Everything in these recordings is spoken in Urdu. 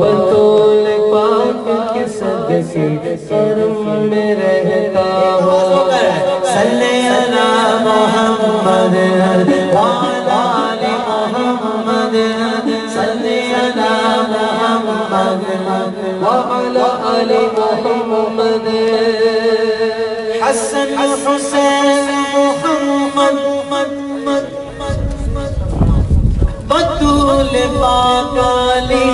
بطول پاک کے صدقے کرم میں رہتا ہوں صلی علی محمد وعلی آل محمد صلی علی محمد وعلی آل محمد حسن حسین محمد بطول پاک علی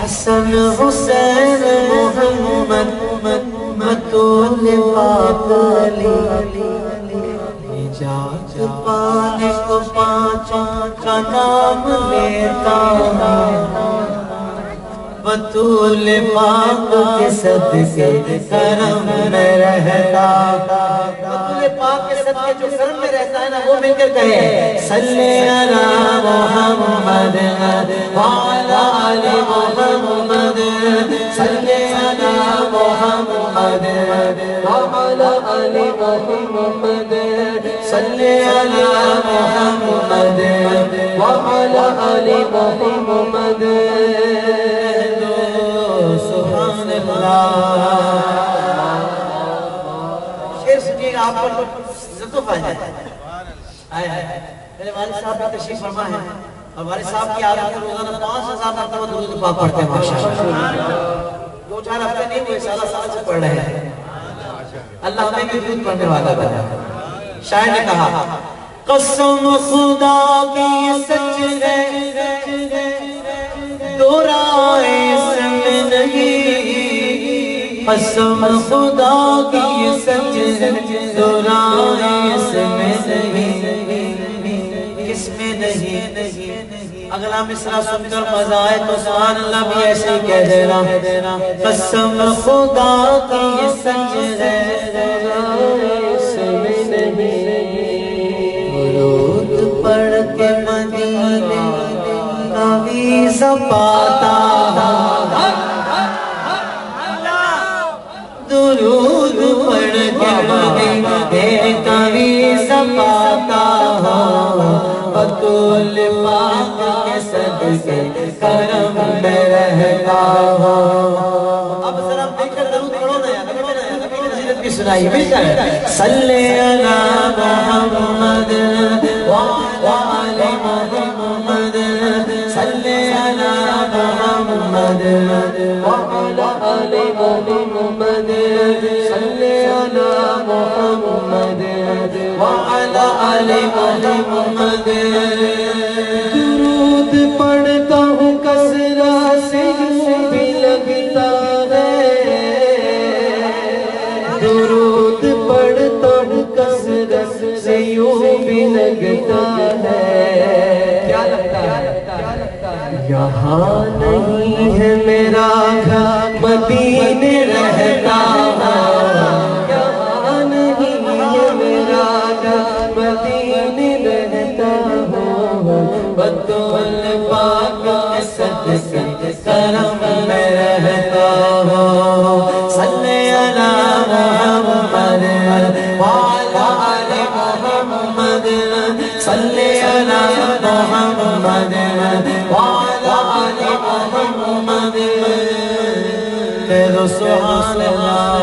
حسن حسین محمد بطول پاک علی نجات پانے کو پانچوں کا نام لیتا ہوں بطول پاک کے صدقے کرم میں رہتا بطول پاک کے صدقے جو کرم میں رہتا ہے نا وہ مل کر کہے صلی علی محمد وعلی آل محمد صلی علی محمد وعلی آل محمد صلی علی محمد وعلی آل محمد سبحان اللہ شیر سنیے گا آپ پر لطف آ جائے میرے والد صاحب کا تشریف فرما ہے اور والد صاحب کی عادت ہے روزانہ 5000 مرتبہ درود پاک پڑھتے ہیں ماشاءاللہ 2-4 ہفتے نہیں ہوئے سال سے پڑھ رہے ہیں اللہ ہمیں بھی درود پڑھنے والا بنا شاعر نے کہا قسم خدا کی سچ ہے دو رائے اس میں نہیں قسم خدا کی سچ ہے دو رائے اس میں نہیں کس میں نہیں اگلا مصرع سن کر مزہ آئے تو سبحان اللہ بھی ایسے ہی کہہ دینا قسم خدا کی سچ ہے دو رائے اس میں نہیں درود پڑھ کے مدینے ویزا پاتا درود پڑھ کے مدینے کا ویزا پاتا بطول پاک کے صدقے کرم میں رہتا اب ذرا دیکھ کر درود پڑھو نا یار نصیحت بھی سنائی مل کر صلی علی محمد وعلی آل محمد صلی علی محمد وعلی آل محمد صلی علی محمد وعلی آل محمد درود پڑھتا ہوں کثرت سے یوں بھی لگتا ہے درود پڑھتا ہوں کثرت سے یوں بھی لگتا ہے کیا لگتا ہے یہاں نہیں ہے میرا گھر مدینے رہتا یہاں نہیں ہے میرا گھر مدینے رہتا بطول پاک کے صدقے کرم میں رہتا صلی علی محمد وعلی آل محمد صلی علی محمد وعلی آل محمد کہہ سبحان اللہ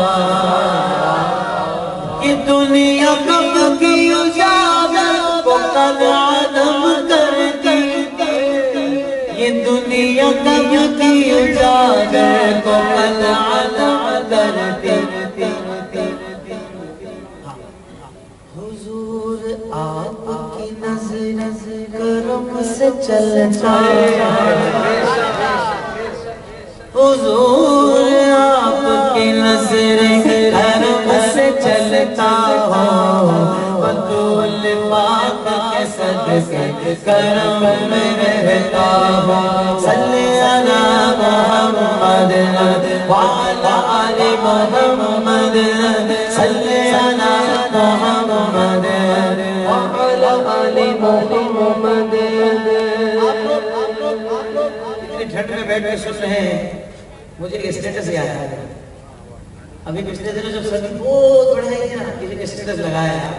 یہ دنیا کب کی اجاگر کو کل عدم کرتی یہ دنیا کب کی اجاگر کو کل عدم کرتی حضور آپ کی نظر کرم سے چلتا حضور آپ کی نظر کرم سے چلتا بطول پاک کے صدقے کرم میں رہتا صلی علی محمد وعلی آل محمد صلی علی محمد وعلی آل محمد اتنی ٹھنڈ میں بیٹھ کے سن رہے ہیں مجھے ایک اسٹیٹس یاد آیا ابھی پچھلے دنوں جب سردی بہت بڑھائی ہے نا کسی نے اسٹیٹس لگایا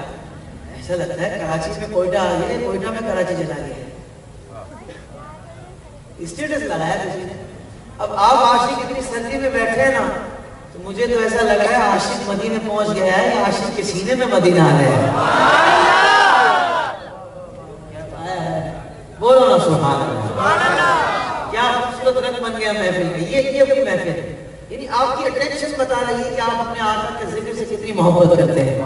ایسا لگتا ہے کراچی میں کوئٹہ آ گیا کوئٹہ میں کراچی چلا گیا اسٹیٹس لگایا کسی نے. اب آپ عاشق اتنی سردی میں بیٹھے ہیں نا تو مجھے تو ایسا لگ رہا ہے عاشق مدینے پہنچ گیا ہے یا عاشق کے سینے میں مدینہ آ رہا ہے. بولو نا سبحان اللہ. کیا خوبصورت رنگ بن گیا محفل میں. یہ اپنی محفل ہے. یعنی آپ کی اٹینشن بتا رہی ہے کہ آپ اپنے آقا کے ذکر سے کتنی محبت کرتے ہیں.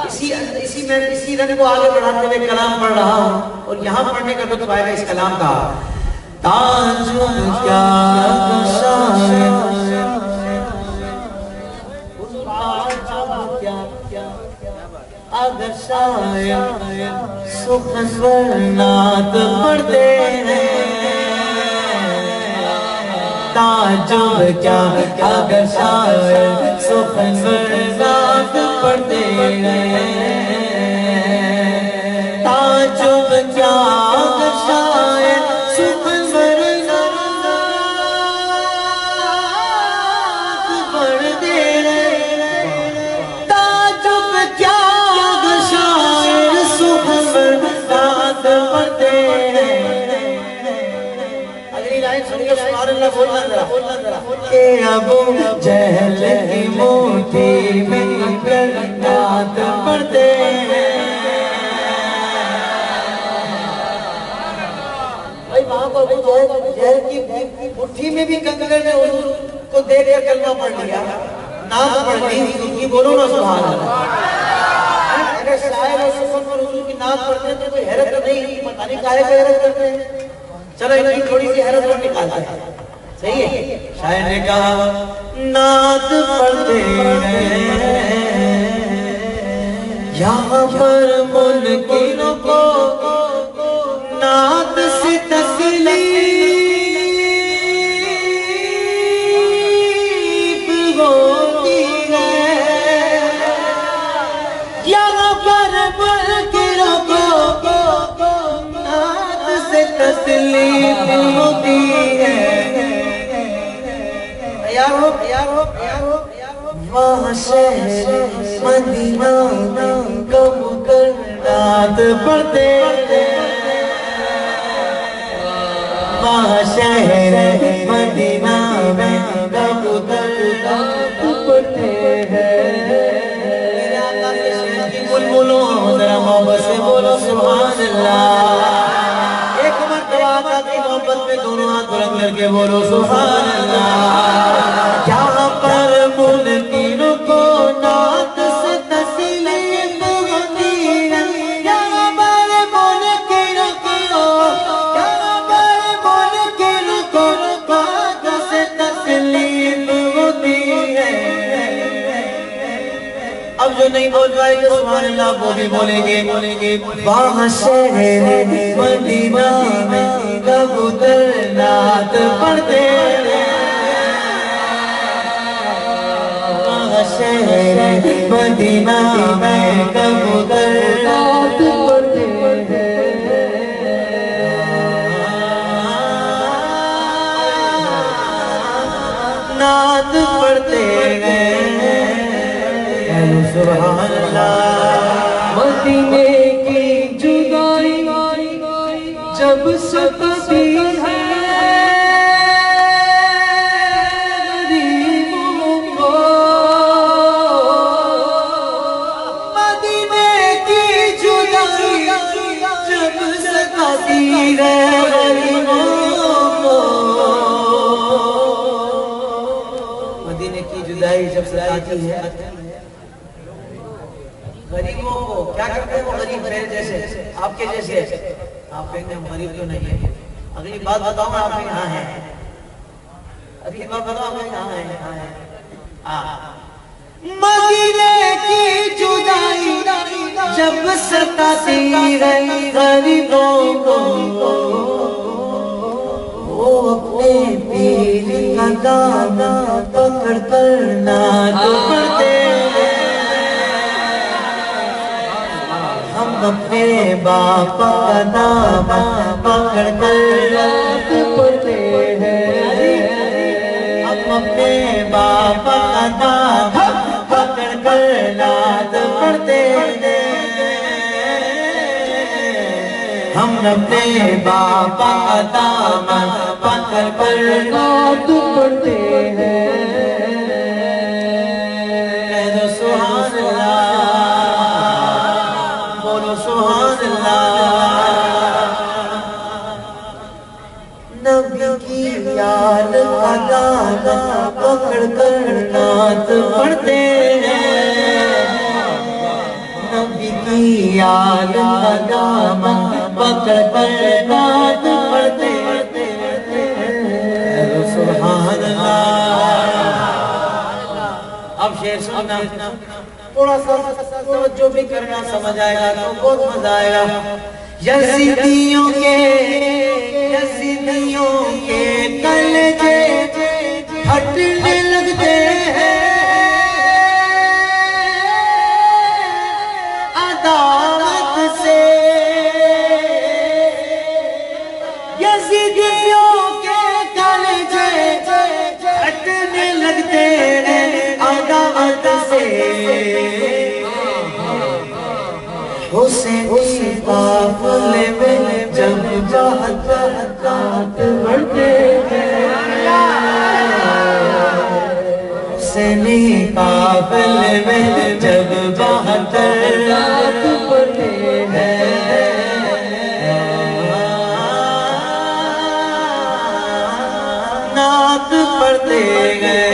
اسی رنگ کو آگے بڑھاتے ہوئے کلام پڑھ رہا ہوں اور یہاں پڑھنے کا لطف آئے گا اس کلام کا. تاج کیا اگر شاید سخنور نعت پڑھتے ہیں تعجب کیا اگر شاید سخنور نعت پڑھتے ہیں تعجب کیا اگر شاید سخنور نعت پڑھتے ہیں تعجب کیا کہ ابو جہل کی موٹی مل کر نعت پڑھتے ہیں. بھائی وہاں پر ابو جہل کی مٹھی میں بھی کنگن نے حضور کو دیکھ کر کلمہ پڑھ لیا نعت پڑھ لی ان کی. بولو نا سبحان اللہ. اگر شاعر اور سخن پر حضور کی نعت پڑھتے ہیں تو کوئی حیرت تو نہیں. پتہ نہیں کاہے کو حیرت کرتے ہیں. چلو ان کی تھوڑی سی حیرت اور نکالتے ہیں. صحیح ہے. شاعر نے کہا نعت پڑھتے ہیں یہاں پر منکروں کو نعت سے تکلیف ہوتی ہے. یہاں پر منکروں کو نعت سے تکلیف ہوتی ہے. وہاں شہر مدینہ میں کبوتر نعت پڑھتے ہیں. وہاں شہر مدینہ میں کبوتر نعت پڑھتے ہیں. بلبلوں ذرا محبت سے بولو سبحان اللہ. ایک مرتبہ آقا کی محبت میں دونوں ہاتھ بلند کر کے بولو سبحان اللہ. یہاں پر منکروں کو نعت سے تسلیم ہوتی ہے. یہاں پر منکروں کو نعت سے تسلیم ہوتی ہے. اب جو نہیں بول پائے گے سبحان اللہ وہ بھی بولیں گے. وہاں شہر مدینہ میں کبوتر نعت پڑھتے ہیں. وہاں شہر مدینہ میں کبوتر نعت پڑھتے ہیں. نعت پڑھتے ہیں. سبحان اللہ. مدینے کی جدائی جب ستتی ہے غریبوں کو. مدینے کی جدائی جب ستتی ہے غریبوں کو. مدینے کی جدائی جب ستتی ہے غریبوں کو. کیا کرتے ہیں وہ غریب میرے جیسے آپ کے جیسے. آپ کہیں گے ہم غریب کیوں نہیں ہیں. اگلی بات بتاؤں آپ یہاں ہیں. اگلی بات بتاؤں آپ یہاں ہیں. مدینے کی جدائی جب ستاتی ہے غریبوں کو وہ اپنے پیر کا دانا پکڑ کر نعت پڑھتے ہیں. ہم اپنے باپ کا دامن پکڑ کر نعت پڑھتے ہیں. ہم اپنے باپ کا دامن پکڑ کر نعت پڑھتے ہیں. ہم اپنے بابا دامن پکڑ کر نعت پڑھتے ہیں کہہ دو سبحان اللہ بولو سبحان اللہ نبی کی یاد کا دامن پکڑ کر نعت پڑھتے ہیں نبی کی یاد کا دامن پکڑ کر نعت پڑھتے ہیں سبحان اللہ اب شعر سننا تھوڑا سا توجہ بھی کرنا سمجھ آئے گا تو بہت مزہ آئے گا یزیدیوں کے کلجے پھٹنے لگتے ہیں عداوت سے یزیدیوں کے کلجے پھٹنے لگتے ہیں عداوت سے حسینی قافلے میں جب بہت بڑھتے ہیں حسینی قافلے میں جب بہت بڑھتے ہیں نعت پڑھتے گئے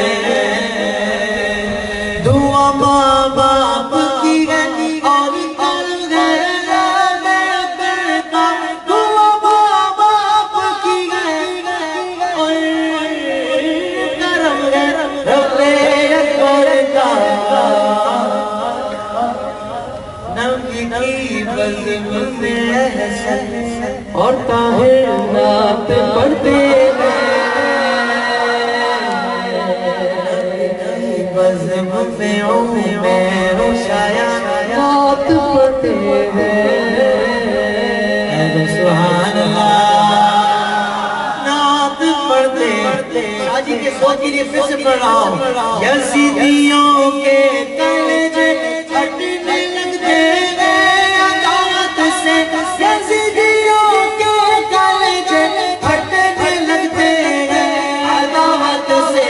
دعا ماں باپ کی ہے اور طاہر نعت پڑھتے ہیں بزم میں عمر و شایا نعت پڑھتے ہیں سبحان اللہ نعت پڑھتے شاجی کے سوچ کے لیے پھر سے پڑھ رہا ہوں یزیدیوں کے کلجے پھٹنے لگتے ہیں عداوت سے یزیدیوں کے کلجے پھٹنے لگتے ہیں عداوت سے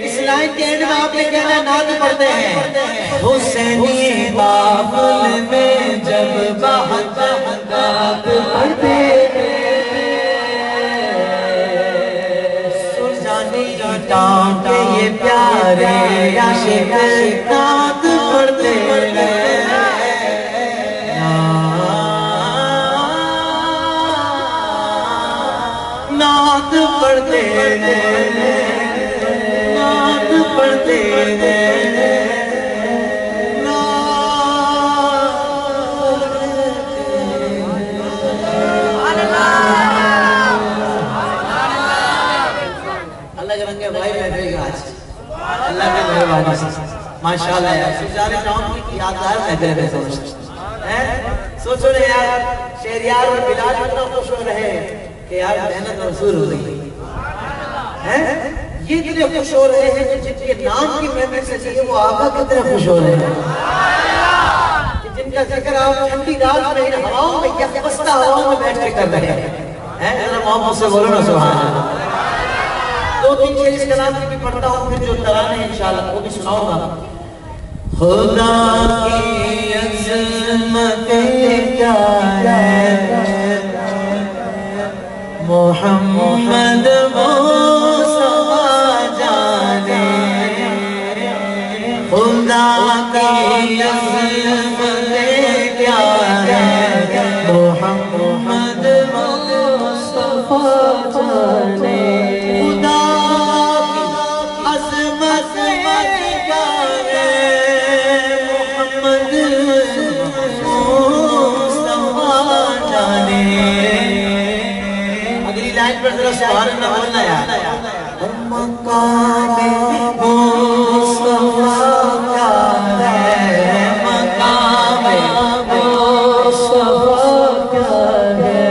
اس لائن کے اینڈ میں آپ نے کہنا نعت پڑھتے ہیں حسینی قافلے میں جب بہت نعت پڑھتے ہیں سرجانی ٹانٹ یہ پیارے عاشق نعت پڑھتے ہیں نعت پڑھتے ہیں نعت پڑھتے ہیں اللہ کے رنگے بھائی محفل کا آج اللہ کے مہربانی سے ماشاءاللہ یار سجارے ٹاؤن کی یادگار محفل میں سوچو رہے یار شہریار اور بلال اتنا خوش ہو رہے کہ یار محنت منظور ہو رہی ہے یہ اتنے خوش ہو رہے ہیں کہ جن کے نام کی محفل سے چاہیے وہ آقا کتنے خوش ہو رہے ہیں جن کا ذکر آپ ٹھنڈی رات میں ہواؤں میں یا بستہ ہواؤں میں بیٹھ کے کر رہے ہیں محمد سے بولو نا سبحان اللہ دو تین شعر اس کلام کی بھی پڑھتا ہوں پھر جو ترانے ہیں انشاءاللہ وہ بھی سناؤں گا خدا کی عظمت کیا ہے محمد مصطفیٰ جانے خدا کی عظمت کیا ہے محمد مصطفیٰ جانے سبحان اللہ بولنا یار مقام مصطفیٰ کیا ہے مقام مصطفیٰ کیا ہے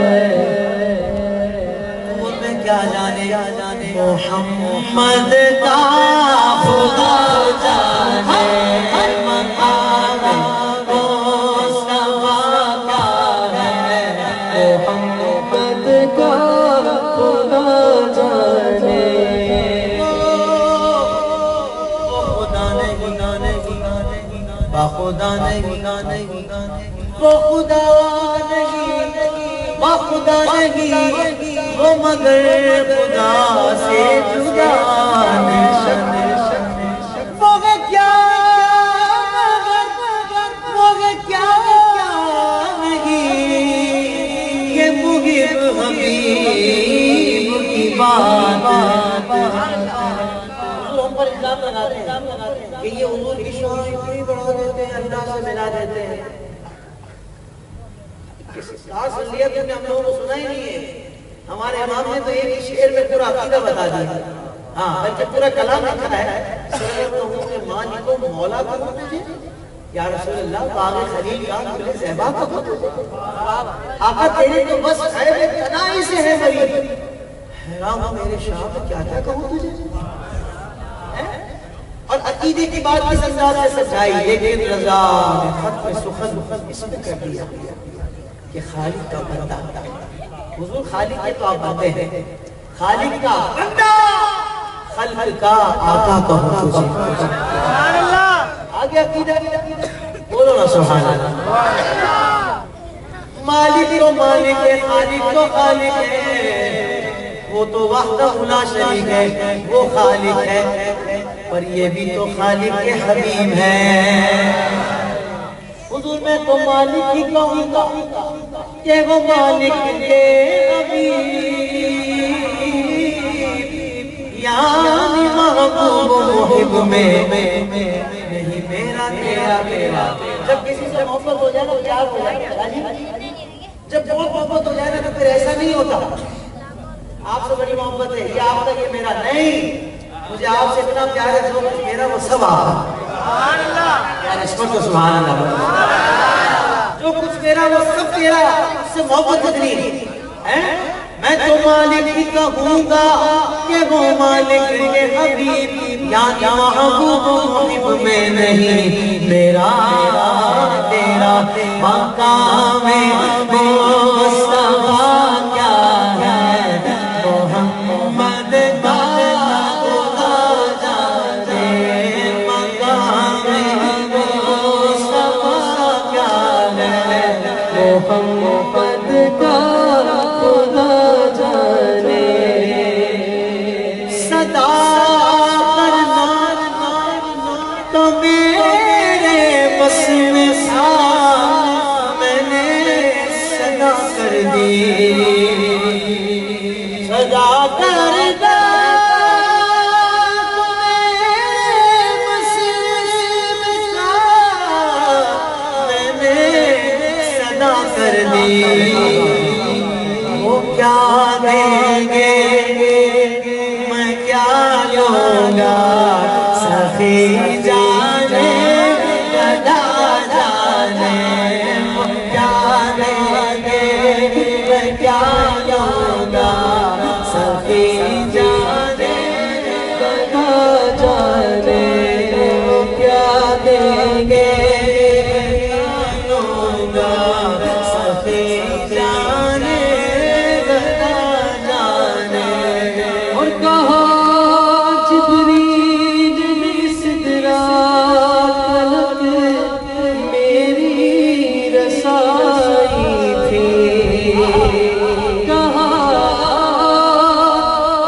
تو میں کیا جانے محمد کا خدا جانے مقام مصطفیٰ کیا ہے خدا نہیں، وہ خدا نہیں، وہ خدا نہیں، وہ مگر خدا سے جدا نہیں، وہ ہے کیا وہ ہے کیا نہیں، یہ محب حبیب کی بات ہم پر الزام لگاتے ہیں کہ یہ حضور کی شان بڑھا دیتے ہیں، اللہ سے ملا دیتے ہیں. اصلیت میں ہم لوگوں کو سنا ہی نہیں ہے. ہمارے امام نے تو ایک ہی شعر میں پورا عقیدہ بتا دیا. ہاں بلکہ پورا کلام لکھا ہے. سرورتوں کے مالک و مولا کا تجھے یا رسول اللہ باغ خلیل کا گل زیبا کا تجھے آقا تیرے تو بس خیر تنائی سے ہے مری. حیران ہوں میرے شاہ میں کیا کیا کہوں تجھے. اور عقیدے کی بات کس انداز سے سچائی، لیکن رضا نے خط میں سخن اس میں کر دیا کہ خالق کا بندہ. حضور خالق کے تو آپ بندے ہیں، خالق کا بندہ خلق کا آقا کہو تجھے. سبحان اللہ. آگے عقیدہ بولو نا سبحان اللہ. مالک تو مالک ہے، خالق تو خالق ہے، وہ تو وحدہ لا شریک ہے، وہ خالق ہے، پر یہ بھی تو خالق کے حبیب ہے. حضور میں تو مالک ہی کہوں گا کہ وہ مالک کے حبیب، یعنی محبوب و محب میں نہیں میرا تیرا میرا. جب کسی سے محبت ہو جائے نا پیار ہو جائے، جب بہت محبت ہو جائے نا تو پھر ایسا نہیں ہوتا آپ سے بڑی محبت ہے یہ آپ کا یہ میرا نہیں. مجھے آپ سے اتنا پیار ہے جو کچھ میرا وہ سب آپ. سبحان اللہ. یار اس پر تو سبحان اللہ. جو کچھ میرا وہ سب تیرا، اس سے محبت اتنی ہے. میں تو مالک ہی کہوں گا کہ وہ مالک کے حبیب، یعنی محبوب و محب میں نہیں میرا تیرا. مقام مصطفیٰ کیا ہے محمد کا خدا جانے. مقام مصطفیٰ کیا ہے محمد کا خدا جانے. صدا کرنا تو میرے بس میں تھا، میں نے صدا کر دی. صدا کرنا تو میرے بس میں تھا، میں نے صدا کر دی. وہ کیا دیں گے میں کیا لوں گا، سخی جانے گدا جانے. وہ کیا دیں گے میں کیا لوں گا، سخی جانے گدا جانے. وہ کیا دیں گے میں لوں گا، سخی جانے گدا جانے. اور کہا جبریل سدرا تلک میری رسائی تھی. کہا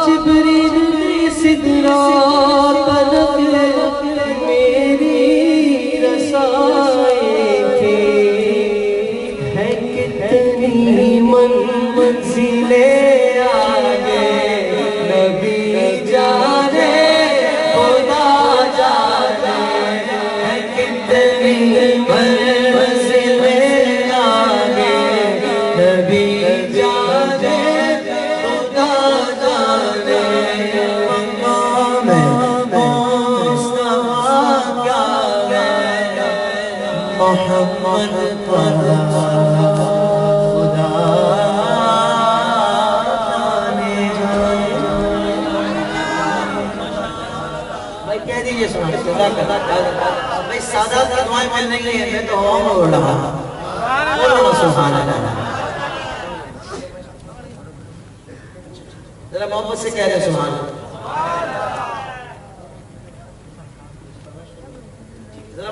جبریل سدرا تلک میری رسائی تھی. ہے کتنی منزلیں آگے نبی جانے خدا جانے. ہے کتنی منزلیں آگے نبی جانے خدا جانے. مقام مصطفیٰ کیا ہے محمد پر خدا جانے. بھائی کہہ دیجئے سنا بھائی سادات کی دعائیں مل نہیں ہیں، میں تو ہوا میں اڑ رہا. بولو سبحان اللہ. ذرا محبت سے کہہ رہے سبحان اللہ. ذرا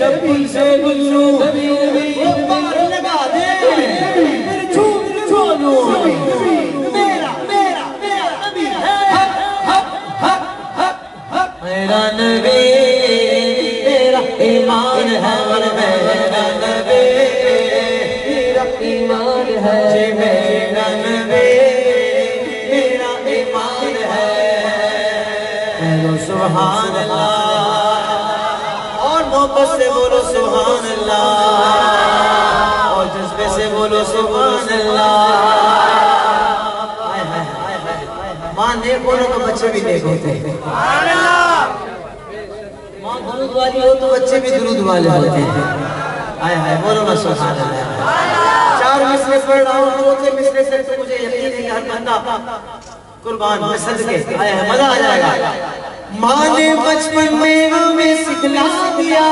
جب دل سے گلوں وہ پار لگا دے پھر جھوم جھولوں میرا میرا میرا نبی ہے میرا نبی میرا ایمان ہے میرا نبی میرا ایمان ہے میرا نبی میرا ایمان ہے سبحان اللہ اور محبت سے بولو سبحان اللہ اور جذبے سے بولو سبحان اللہ ماں نیک ہو تو بچے بھی نیک ہوتے ہیں ماں درود والی ہو تو بچے بھی درود والے ہوتے ہیں بولو نا سبحان اللہ چار مسئلے پڑھ رہا ہوں چوتھے مسئلے سے تو مجھے یقین ہے کہ ہر بندہ قربان میں صدقے مزہ آ جائے گا ماں نے بچپن میں ہمیں سکھلا دیا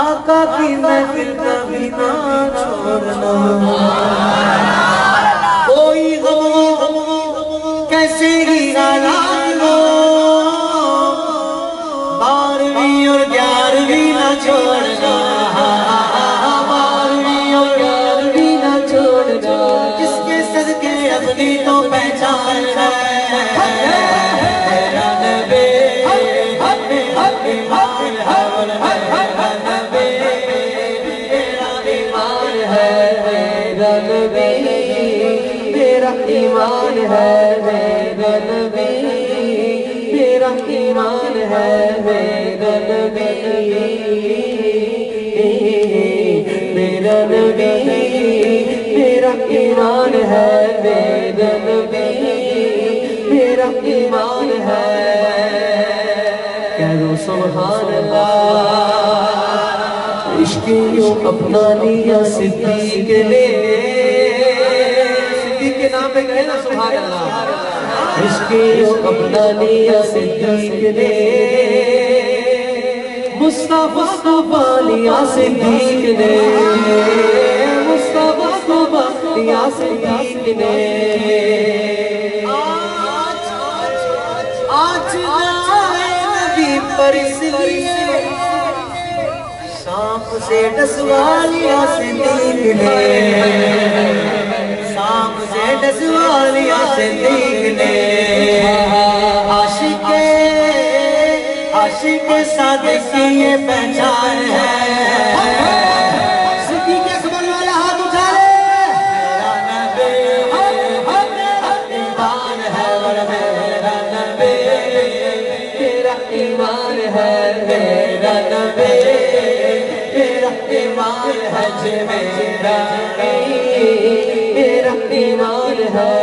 آقا کی محفل کبھی نہ چھوڑنا کوئی غم کیسے ہی حالات ہو 12ویں اور 11ویں نہ چھوڑنا 12ویں اور 11ویں نہ چھوڑنا جس کے صدقے اپنی تو پہچان ہے میرا ایمان ہے میرا نبی میرا ایمان ہے میرا نبی میرا نبی میرا ایمان ہے میرا نبی میرا ایمان ہے کہہ دو سبحان اللہ عشق یوں اپنا لیا صدیق نے صدیق کے نام پہ کہے نا سبحان اللہ عشق یوں اپنا لیا صدیق نے مصطفیٰ لیا صدیق نے مصطفیٰ لیا صدیق نے آج جائے نبی پر اس لیے سانپ سے ڈسوا لیا صدیق نے سانپ سے ڈسوا لیا صدیق نے عاشق صادق کی یہ پہچان ہے صدیق اکبر والا ہاتھ اٹھا لے میرا نبی میرا ایمان ہے میرا نبی میرا ایمان ہے میرا میرا ایمان ہے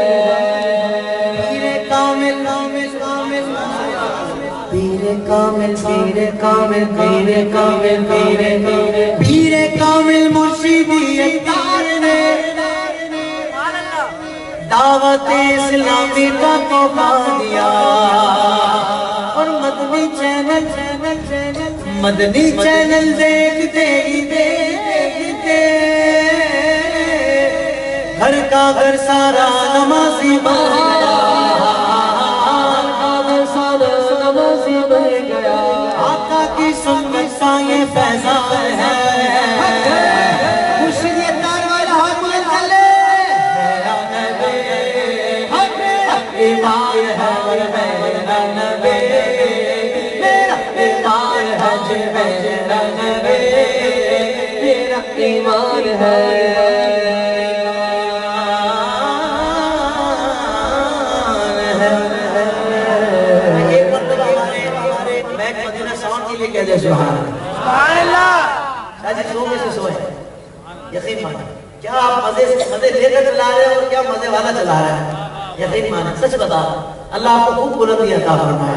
پیر کامل پیر کامل پیر کامل پیر کامل پیر کامل مرشدی اختیار نے دعوت اسلامی کا تحفہ دیا اور مدنی چینل دیکھتے ہی دیکھتے گھر کا گھر سارا نمازی بن گیا آقا کی سنت کا یہ فیضان ہے مرشد اتار والا ہاتھ بلند کر لے میرا نبی ایمان ہے میرا نبی میرا ایمان ہے میرا نبی میرا ایمان ہے سبحان اللہ شاید سونے سے سوئے یقین مانا کیا آپ مزے لے کر چلا رہے ہیں اور کیا مزے والا چلا رہے ہیں یقین مانا سچ بتا اللہ آپ کو خوب بلندی عطا فرمائے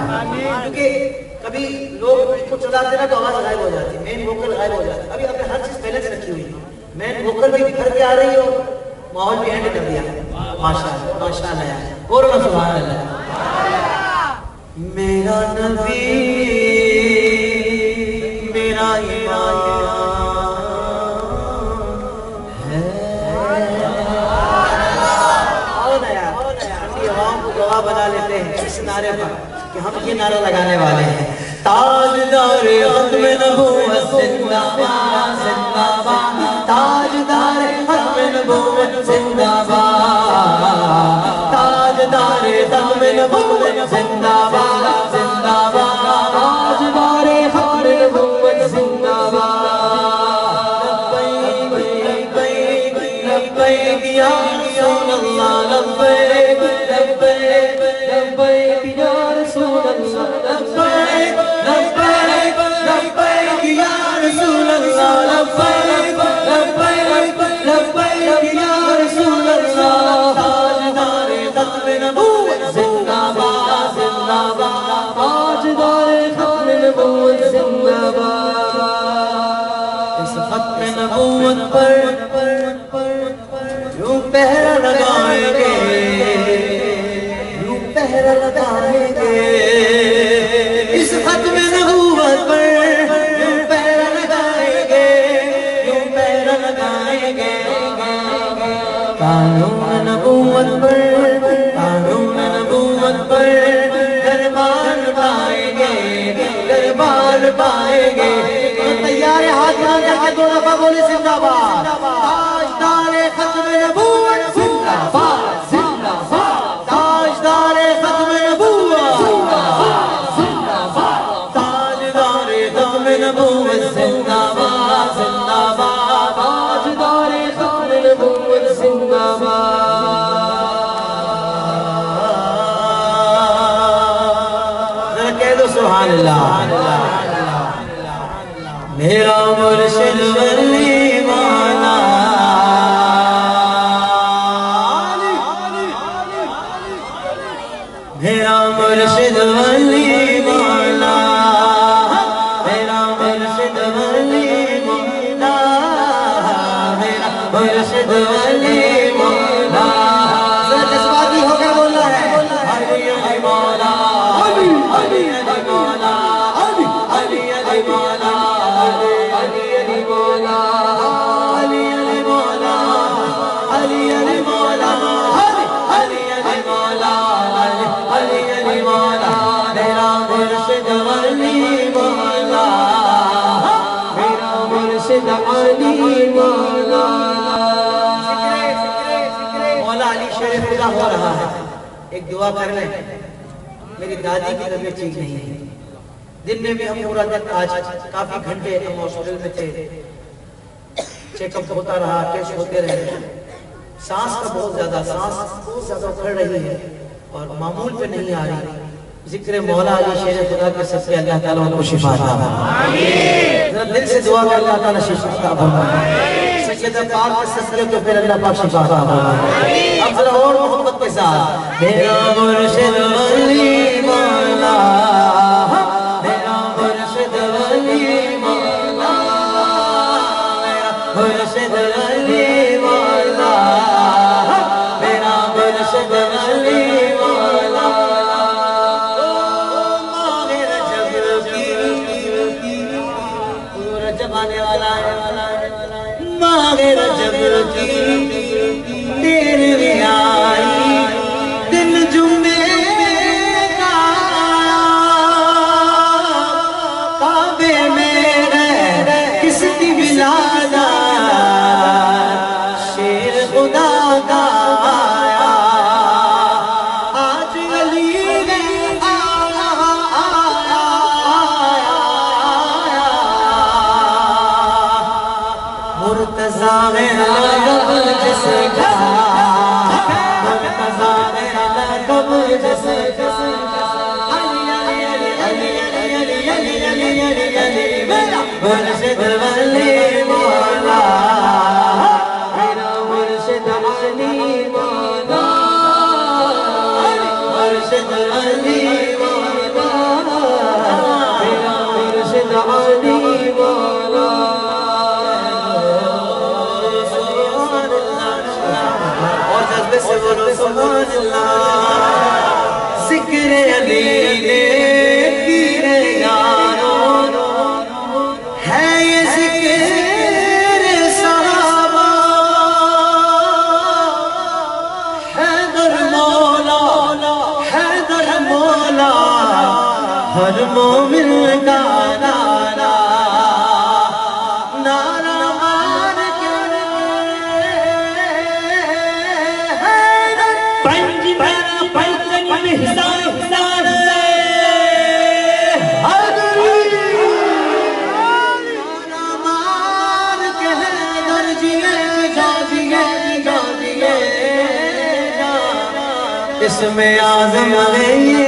کیونکہ کبھی لوگ کو چلاتے نا تو آواز غائب ہو جاتی مین ووکل غائب ہو جاتی ابھی آپ نے ہر چیز پہلے سے رکھی ہوئی مین ووکل بھی گھر کے آ رہی ہے اور ماحول بھی ہینڈ کر دیا ماشاءاللہ ماشاءاللہ اور سبحان اللہ میرا نبی میرا ایمان ہے آؤ نا یار ٹھنڈی ہواؤں کو گواہ بنا لیتے ہیں اس نعرے پر کہ ہم یہ نعرہ لگانے والے ہیں تاجدار ختم نبوت زندہ باد زندہ باد تاجدار ختم نبوت زندہ باد تاجدار ختم نبوت زندہ باد زندہ باد تاجدار ختم نبوت زندہ باد لبیک لبیک لبیک یا رسول اللہ لبیک لبیک لبیک یا رسول اللہ لبیک لبیک لبیک یا رسول اللہ لبیک لبیک لبیک یا رسول اللہ تاجدار ختم نبوت زندہ باد زندہ باد تاجدار ختم نبوت زندہ باد اس ختم نبوت پر یوں پہرا لگائیں گے یوں پہرا لگائیں گے اس ختم نبوت پر یوں پہرا لگائیں گے یوں پہرا لگائیں گے قانون نبوت پر قانون نبوت پر دربار پائیں گے دربار پائیں گے تیار ہاتھ دو دفعہ بولے زندہ باد تاجدار ختم نبوت زندہ باد زندہ باد تاجدار ختم نبوت زندہ باد زندہ باد تاجدار ختم نبوت زندہ باد زندہ باد تاجدار ختم نبوت زندہ باد ذرا کہہ دو سبحان اللہ میرا مرشد ولی مولا میرا مرشد ولی مولا میرا مرشد ولی مولا میرا مرشد ولی مولا ذرا جذباتی ہو کر بولنا ہے علی علی مولا علی علی علی مولا علی علی علی مولا علی علی مولا علی علی مولا علی علی مولا علی علی مولا علی علی مولا میرا مرشد علی مولا میرا مرشد علی مولا مولا علی شیر خدا ہو رہا ہے ایک دعا کر لیں میری دادی کی طبیعت ٹھیک نہیں ہے دن میں بھی ہم پورا دن آج کافی گھنٹے ہم ہاسپٹل میں تھے چیک اپ ہوتا رہا ٹیسٹ ہوتے رہے سانس کا بہت زیادہ اکھڑ رہی ہے اور معمول پہ نہیں آ رہی ذکر مولا علی شیر خدا کے سب سے اللہ تعالیٰ ان کو شفا عطا فرمائے ذرا دل سے دعا کر اللہ تعالیٰ شفا عطا فرمائے سیدہ پاک کے صدقے تو پھر اللہ پاک شفا عطا فرمائے اب ذرا اور محبت کے ساتھ میرا مرشد ولی مولا میرا مرشد ولی مولا میرا مرشد ولی مولا میرا مرشد ولی مولا آنے والا ہے ماہ رجب کی تیرہویں آئی دن جمعے کا کعبے میں کس کی ولادت شیر خدا کا آیا آج علی مرتضیٰ میں لقب جس کا مرتضیٰ میں لقب جس کا علی علی علی علی علی علی علی علی علی میرا مرشد ولی مولا میرا مرشد علی مولا مرشد علی مولا میرا مرشد علی مولا سے بولو سبحان اللہ ذکر علی پیر یاروں ہے یہ ذکر صحابہ حیدر مولا حیدر مولا مل کا نارا نارا مار کے پنج بھرا پنجن میں حساب حساب اس میں آزم غیر